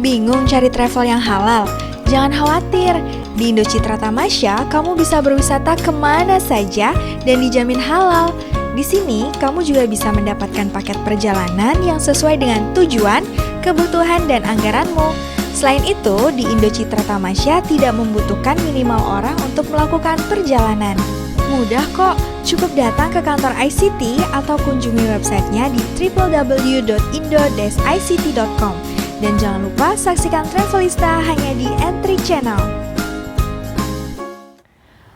Bingung cari travel yang halal? Jangan khawatir, di Indo Citra Tamasya kamu bisa berwisata kemana saja dan dijamin halal. Di sini kamu juga bisa mendapatkan paket perjalanan yang sesuai dengan tujuan, kebutuhan, dan anggaranmu. Selain itu, di Indo Citra Tamasya tidak membutuhkan minimal orang untuk melakukan perjalanan. Mudah kok, cukup datang ke kantor ICT atau kunjungi websitenya di www.indo-ict.com. Dan jangan lupa saksikan Travelista hanya di Entry Channel.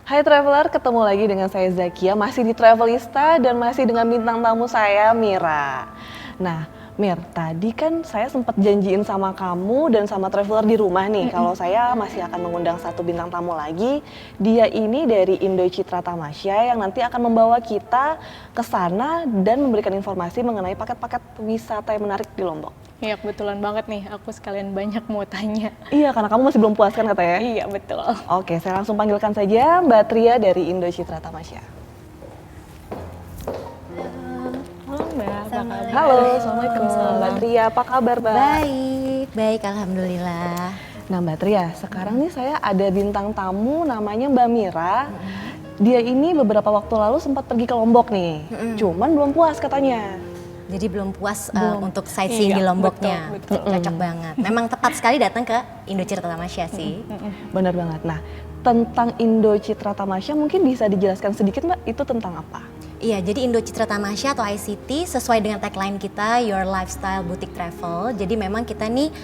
Hai Traveler, ketemu lagi dengan saya Zakia, masih di Travelista dan masih dengan bintang tamu saya, Mira. Nah, Mir, tadi kan saya sempat janjiin sama kamu dan sama Traveler di rumah nih, kalau saya masih akan mengundang satu bintang tamu lagi. Dia ini dari Indo Citra Tamasya yang nanti akan membawa kita ke sana dan memberikan informasi mengenai paket-paket wisata yang menarik di Lombok. Iya, kebetulan banget nih, aku sekalian banyak mau tanya. Iya, karena kamu masih belum puas kan katanya? Iya, betul. Oke, saya langsung panggilkan saja Mbak Tria dari Indo Citra Tamasya. Halo Mbak, apa kabar? Halo, Assalamualaikum. Mbak Tria, apa kabar Mbak? Baik, alhamdulillah. Nah Mbak Tria, sekarang nih saya ada bintang tamu namanya Mbak Mira. Dia ini beberapa waktu lalu sempat pergi ke Lombok nih, cuman belum puas katanya. Jadi belum puas untuk sightseeing Iya, di Lomboknya. betul. Cocok banget. Memang tepat sekali datang ke Indo Citra Tamasya sih. Benar banget. Nah, tentang Indo Citra Tamasya mungkin bisa dijelaskan sedikit Mbak, itu tentang apa? Iya, jadi Indo Citra Tamasya atau ICT sesuai dengan tagline kita, Your Lifestyle Boutique Travel. Jadi memang kita nih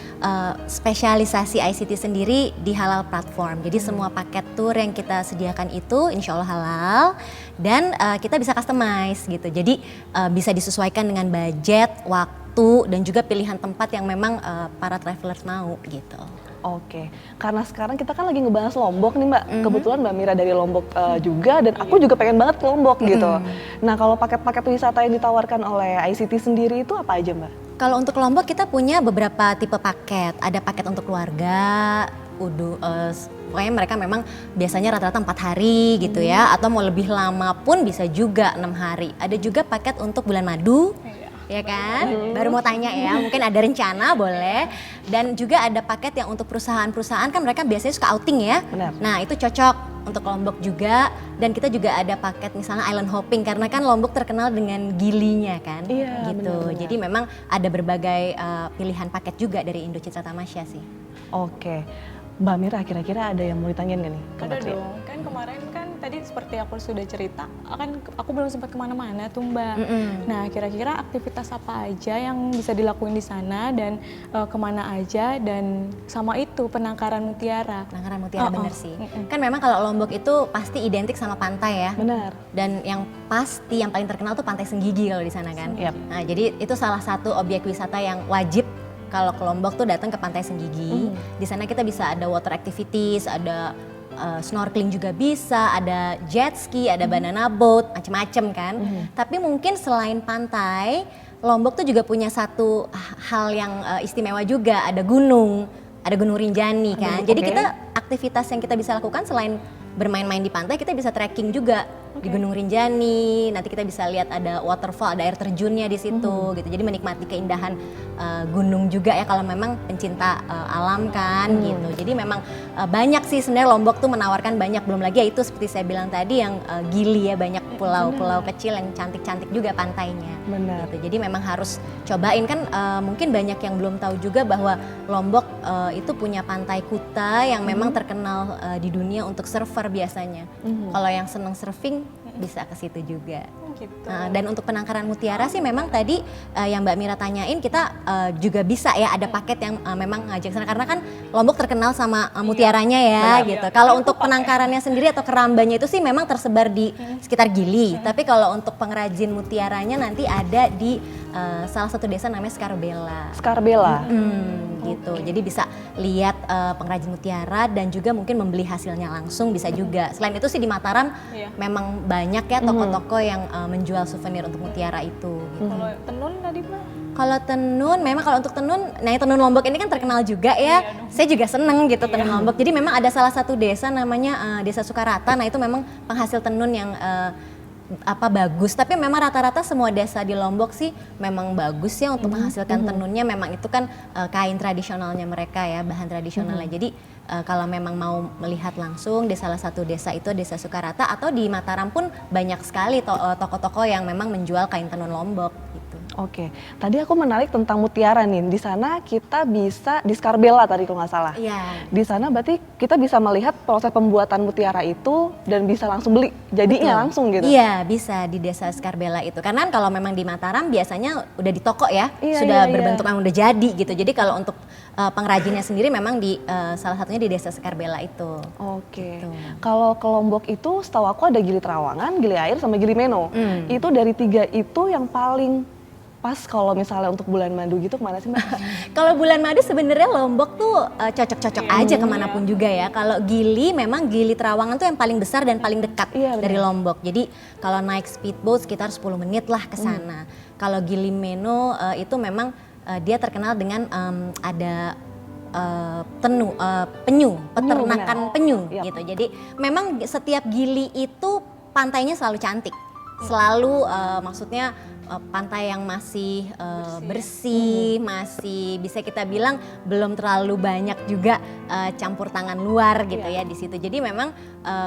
spesialisasi ICT sendiri di halal platform. Jadi semua paket tour yang kita sediakan itu insya Allah halal dan kita bisa customize gitu. Jadi bisa disesuaikan dengan budget, waktu, dan juga pilihan tempat yang memang para travelers mau gitu. Oke, karena sekarang kita kan lagi ngebahas Lombok nih Mbak. Kebetulan Mbak Mira dari Lombok juga dan aku juga pengen banget ke Lombok gitu. Nah kalau paket-paket wisata yang ditawarkan oleh ICT sendiri itu apa aja Mbak? Kalau untuk Lombok kita punya beberapa tipe paket. Ada paket untuk keluarga, pokoknya mereka memang biasanya rata-rata 4 hari gitu ya. Atau mau lebih lama pun bisa juga 6 hari. Ada juga paket untuk bulan madu. Ya kan, baru mau tanya ya, mungkin ada rencana boleh. Dan juga ada paket yang untuk perusahaan-perusahaan kan mereka biasanya suka outing ya. Benar. Nah itu cocok untuk Lombok juga. Dan kita juga ada paket misalnya island hopping karena kan Lombok terkenal dengan gilinya kan. Iya, gitu. benar-benar. Jadi memang ada berbagai pilihan paket juga dari Indo Citra Tamasya sih. Oke, Mbak Mira kira-kira ada yang mau ditanyain gak nih? ke Ada Mbak Tria? dong, kan kemarin kan tadi seperti aku sudah cerita, kan aku belum sempat kemana-mana tuh Mbak. Nah kira-kira aktivitas apa aja yang bisa dilakuin di sana dan kemana aja dan sama itu penangkaran mutiara. Penangkaran mutiara bener sih. Kan memang kalau Lombok itu pasti identik sama pantai ya. Benar. Dan yang pasti yang paling terkenal tuh Pantai Senggigi kalau di sana kan. Yap. Nah, jadi itu salah satu objek wisata yang wajib kalau ke Lombok tuh datang ke Pantai Senggigi. Di sana kita bisa ada water activities, ada snorkeling juga bisa, ada jet ski, ada banana boat, macem-macem kan. Tapi mungkin selain pantai, Lombok tuh juga punya satu hal yang istimewa juga, ada Gunung Rinjani kan. Jadi oke. kita aktivitas yang kita bisa lakukan selain bermain-main di pantai, kita bisa trekking juga di Gunung Rinjani. Nanti kita bisa lihat ada waterfall, ada air terjunnya di situ gitu. Jadi menikmati keindahan gunung juga ya kalau memang pencinta alam kan gitu. Jadi memang banyak sih sebenarnya Lombok tuh menawarkan banyak, belum lagi ya itu seperti saya bilang tadi yang gili ya, banyak pulau-pulau kecil yang cantik-cantik juga pantainya. Benar. Gitu. Jadi memang harus cobain kan mungkin banyak yang belum tahu juga bahwa Lombok itu punya pantai Kuta yang memang terkenal di dunia untuk surfer biasanya. Kalau yang seneng surfing bisa ke situ juga. Gitu. Dan untuk penangkaran mutiara sih memang tadi yang Mbak Mira tanyain kita juga bisa ya ada paket yang memang ngajak sana karena kan Lombok terkenal sama mutiaranya ya gitu. Kalau untuk penangkarannya sendiri atau kerambanya itu sih memang tersebar di sekitar Gili. Tapi kalau untuk pengrajin mutiaranya nanti ada di salah satu desa namanya Skarbela. Skarbela. Gitu. Jadi bisa lihat pengrajin mutiara dan juga mungkin membeli hasilnya langsung bisa juga. Selain itu sih di Mataram memang banyak ya toko-toko yang menjual souvenir untuk mutiara itu. Gitu. Kalau tenun tadi Mbak? Kalau tenun, memang kalau untuk tenun, nah tenun Lombok ini kan terkenal juga ya. Saya juga seneng gitu tenun Lombok. Jadi memang ada salah satu desa namanya Desa Sukarata. Nah itu memang penghasil tenun yang apa bagus, tapi memang rata-rata semua desa di Lombok sih memang bagus ya untuk menghasilkan tenunnya. Memang itu kan kain tradisionalnya mereka ya, bahan tradisionalnya. Jadi kalau memang mau melihat langsung di salah satu desa itu Desa Sukarata, atau di Mataram pun banyak sekali toko-toko yang memang menjual kain tenun Lombok gitu. Oke, tadi aku menarik tentang mutiara nih. Di sana kita bisa di Skarbela tadi kalau nggak salah. Iya. Di sana berarti kita bisa melihat proses pembuatan mutiara itu dan bisa langsung beli, jadinya Betul. langsung gitu. Iya, bisa di Desa Skarbela itu. Karena kalau memang di Mataram biasanya udah di toko ya, Iya, sudah iya, berbentuk iya. yang udah jadi gitu. Jadi kalau untuk pengrajinnya sendiri memang di salah satunya di Desa Skarbela itu. Oke. Gitu. Kalau ke Lombok itu setahu aku ada Gili Trawangan, Gili Air sama Gili Meno. Itu dari 3 itu yang paling pas kalau misalnya untuk bulan madu gitu kemana sih Mbak? Kalau bulan madu sebenarnya Lombok tuh cocok-cocok aja kemanapun juga ya. Kalau Gili memang Gili Trawangan tuh yang paling besar dan paling dekat Iya, benar. dari Lombok. Jadi kalau naik speedboat sekitar 10 menit lah ke sana. Kalau Gili Meno itu memang dia terkenal dengan ada penyu, peternakan benar. penyu Yap. gitu. Jadi memang setiap Gili itu pantainya selalu cantik. Selalu maksudnya pantai yang masih bersih, masih bisa kita bilang belum terlalu banyak juga campur tangan luar gitu ya di situ. Jadi memang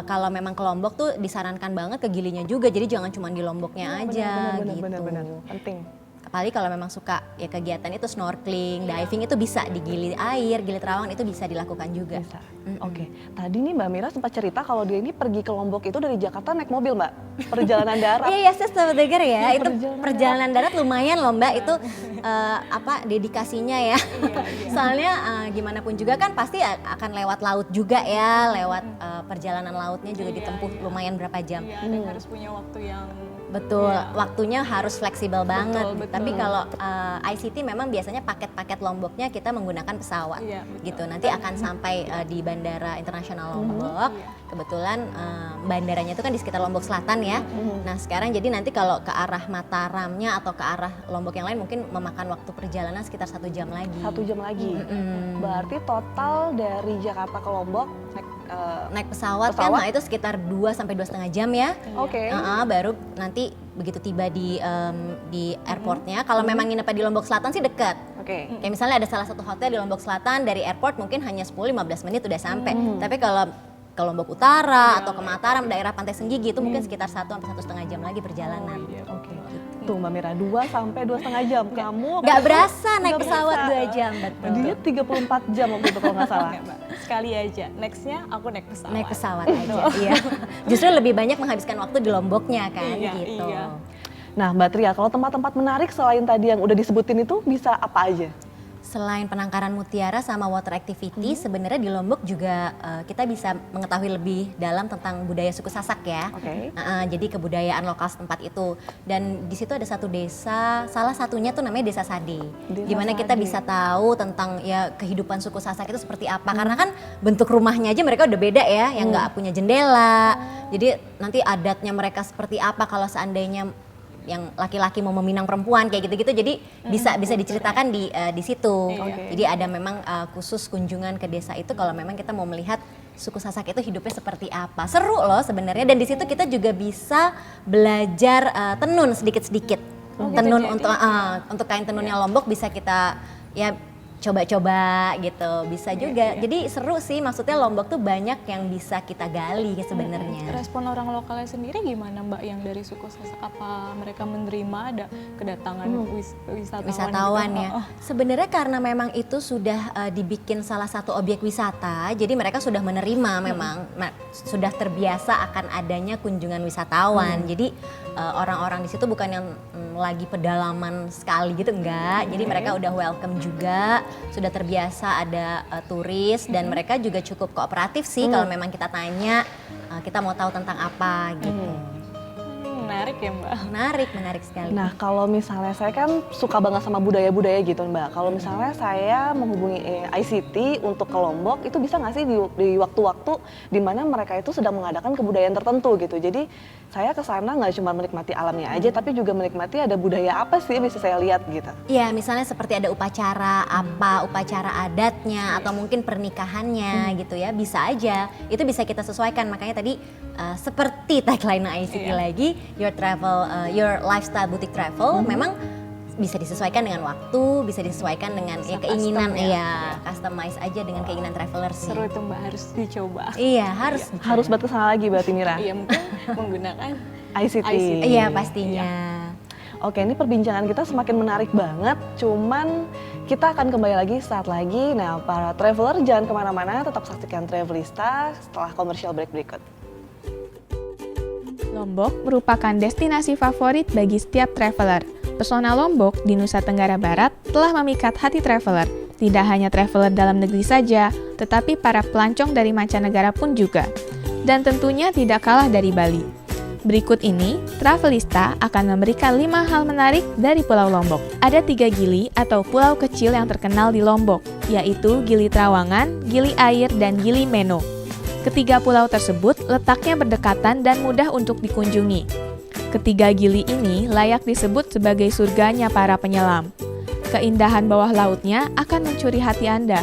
kalau memang ke Lombok tuh disarankan banget ke Gilinya juga. Jadi jangan cuma di Lomboknya aja gitu. Benar, penting. Apalagi kalau memang suka ya kegiatan itu snorkeling, diving itu bisa di Gili Air, Gili Trawangan itu bisa dilakukan juga. Bisa. Oke. Tadi nih Mbak Mira sempat cerita kalau dia ini pergi ke Lombok itu dari Jakarta naik mobil Mbak, perjalanan darat. Iya, saya sempat dengar ya, Iya, itu perjalanan darat lumayan loh Mbak, itu dedikasinya ya. Soalnya gimana pun juga kan pasti akan lewat laut juga ya, lewat perjalanan lautnya juga ditempuh lumayan berapa jam. Iya, dan harus punya waktu yang Betul, waktunya harus fleksibel banget. betul. Tapi kalau ICT memang biasanya paket-paket Lomboknya kita menggunakan pesawat, Iya, betul. gitu. Nanti akan sampai di Bandara Internasional Lombok. Kebetulan bandaranya itu kan di sekitar Lombok Selatan ya. Nah sekarang jadi nanti kalau ke arah Mataramnya atau ke arah Lombok yang lain mungkin memakan waktu perjalanan sekitar 1 jam lagi. 1 jam lagi. Berarti total dari Jakarta ke Lombok Naik pesawat kan, nah itu sekitar 2 sampai 2,5 jam ya. Oke. Baru nanti begitu tiba di airportnya. Kalau memang nginepnya di Lombok Selatan sih dekat. Oke. Kayak misalnya ada salah satu hotel di Lombok Selatan, dari airport mungkin hanya 10-15 menit udah sampai. Tapi kalau ke Lombok Utara atau ke Mataram, daerah Pantai Senggigi itu mungkin sekitar 1 sampai 1,5 jam lagi perjalanan. Oke. Tuh Mbak Mira 2 sampai 2,5 jam. Kamu Nggak berasa naik nggak pesawat berasa. 2 jam, betul. Dia 34 jam waktu itu kalau nggak salah. Oke, Mbak. Sekali aja. Nextnya aku naik pesawat. Naik pesawat aja, iya. Justru lebih banyak menghabiskan waktu di Lomboknya kan, Iya, gitu. iya. Nah Mbak Tria, kalau tempat-tempat menarik selain tadi yang udah disebutin itu bisa apa aja? Selain penangkaran mutiara sama water activity, sebenarnya di Lombok juga kita bisa mengetahui lebih dalam tentang budaya suku Sasak ya. Oke. Jadi kebudayaan lokal setempat itu. Dan di situ ada satu desa, salah satunya tuh namanya Desa Sade. Desa Dimana kita Sade. bisa tahu tentang ya kehidupan suku Sasak itu seperti apa. Karena kan bentuk rumahnya aja mereka udah beda ya, yang nggak punya jendela. Jadi nanti adatnya mereka seperti apa kalau seandainya yang laki-laki mau meminang perempuan kayak gitu-gitu, jadi bisa diceritakan di situ. Oke. Jadi ada memang khusus kunjungan ke desa itu kalau memang kita mau melihat suku Sasak itu hidupnya seperti apa. Seru loh sebenarnya, dan di situ kita juga bisa belajar tenun sedikit-sedikit. Tenun untuk kain tenunnya Lombok bisa kita ya coba-coba gitu, bisa juga. Jadi seru sih, maksudnya Lombok tuh banyak yang bisa kita gali sebenarnya. Respon orang lokalnya sendiri gimana Mbak yang dari suku Sasak? Apa mereka menerima ada kedatangan Wisatawan gitu? ya. Sebenarnya karena memang itu sudah dibikin salah satu objek wisata, jadi mereka sudah menerima memang, sudah terbiasa akan adanya kunjungan wisatawan. Jadi orang-orang di situ bukan yang lagi pedalaman sekali gitu, enggak. Jadi mereka udah welcome juga, sudah terbiasa ada turis, dan mereka juga cukup kooperatif sih kalau memang kita tanya, kita mau tahu tentang apa gitu. Menarik ya Mbak. Menarik sekali. Nah kalau misalnya saya kan suka banget sama budaya-budaya gitu Mbak. Kalau misalnya saya menghubungi ICT untuk ke Lombok, itu bisa nggak sih di waktu-waktu di mana mereka itu sedang mengadakan kebudayaan tertentu gitu. Jadi saya ke sana nggak cuma menikmati alamnya aja, tapi juga menikmati ada budaya apa sih bisa saya lihat gitu. Iya, misalnya seperti ada upacara apa, upacara adatnya atau mungkin pernikahannya gitu ya, bisa aja. Itu bisa kita sesuaikan, makanya tadi seperti tagline ICT lagi, your lifestyle boutique travel memang bisa disesuaikan dengan waktu, bisa disesuaikan dengan Bisa keinginan, custom ya. customize aja dengan keinginan traveler sih. Seru itu Mbak, harus dicoba. Iya, harus. Harus buat kesana lagi berarti Mira. Iya, mungkin menggunakan ICT. Iya, pastinya. Oke, ini perbincangan kita semakin menarik banget. Cuman kita akan kembali lagi saat lagi. Nah, para traveler jangan kemana-mana, tetap saksikan Travelista setelah commercial break berikut. Lombok merupakan destinasi favorit bagi setiap traveler. Pesona Lombok di Nusa Tenggara Barat telah memikat hati traveler. Tidak hanya traveler dalam negeri saja, tetapi para pelancong dari mancanegara pun juga. Dan tentunya tidak kalah dari Bali. Berikut ini, Travelista akan memberikan 5 hal menarik dari Pulau Lombok. Ada 3 gili atau pulau kecil yang terkenal di Lombok, yaitu Gili Trawangan, Gili Air, dan Gili Meno. Ketiga pulau tersebut letaknya berdekatan dan mudah untuk dikunjungi. Ketiga gili ini layak disebut sebagai surganya para penyelam. Keindahan bawah lautnya akan mencuri hati Anda.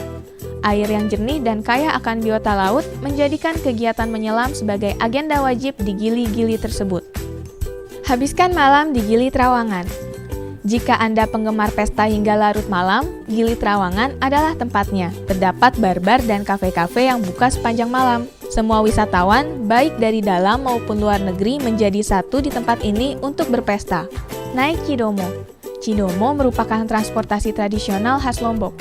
Air yang jernih dan kaya akan biota laut menjadikan kegiatan menyelam sebagai agenda wajib di gili-gili tersebut. Habiskan malam di Gili Trawangan. Jika Anda penggemar pesta hingga larut malam, Gili Trawangan adalah tempatnya. Terdapat bar-bar dan kafe-kafe yang buka sepanjang malam. Semua wisatawan, baik dari dalam maupun luar negeri, menjadi satu di tempat ini untuk berpesta. Naik Cidomo. Cidomo merupakan transportasi tradisional khas Lombok.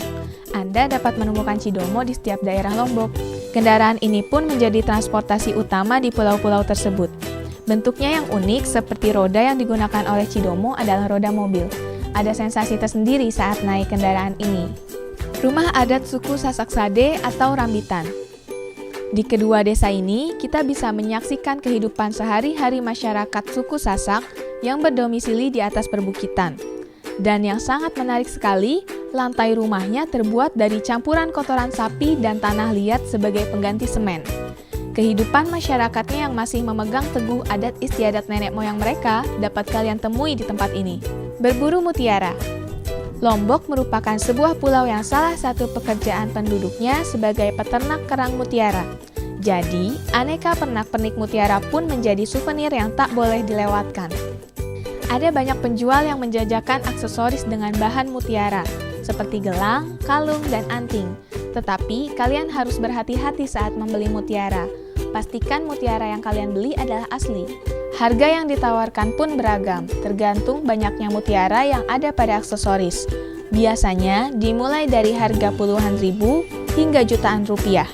Anda dapat menemukan Cidomo di setiap daerah Lombok. Kendaraan ini pun menjadi transportasi utama di pulau-pulau tersebut. Bentuknya yang unik seperti roda yang digunakan oleh Cidomo adalah roda mobil. Ada sensasi tersendiri saat naik kendaraan ini. Rumah adat suku Sasak Sade atau Rambitan. Di kedua desa ini, kita bisa menyaksikan kehidupan sehari-hari masyarakat suku Sasak yang berdomisili di atas perbukitan. Dan yang sangat menarik sekali, lantai rumahnya terbuat dari campuran kotoran sapi dan tanah liat sebagai pengganti semen. Kehidupan masyarakatnya yang masih memegang teguh adat istiadat nenek moyang mereka dapat kalian temui di tempat ini. Berburu mutiara. Lombok merupakan sebuah pulau yang salah satu pekerjaan penduduknya sebagai peternak kerang mutiara. Jadi, aneka pernak-pernik mutiara pun menjadi souvenir yang tak boleh dilewatkan. Ada banyak penjual yang menjajakan aksesoris dengan bahan mutiara, seperti gelang, kalung, dan anting. Tetapi, kalian harus berhati-hati saat membeli mutiara. Pastikan mutiara yang kalian beli adalah asli. Harga yang ditawarkan pun beragam, tergantung banyaknya mutiara yang ada pada aksesoris. Biasanya dimulai dari harga puluhan ribu hingga jutaan rupiah.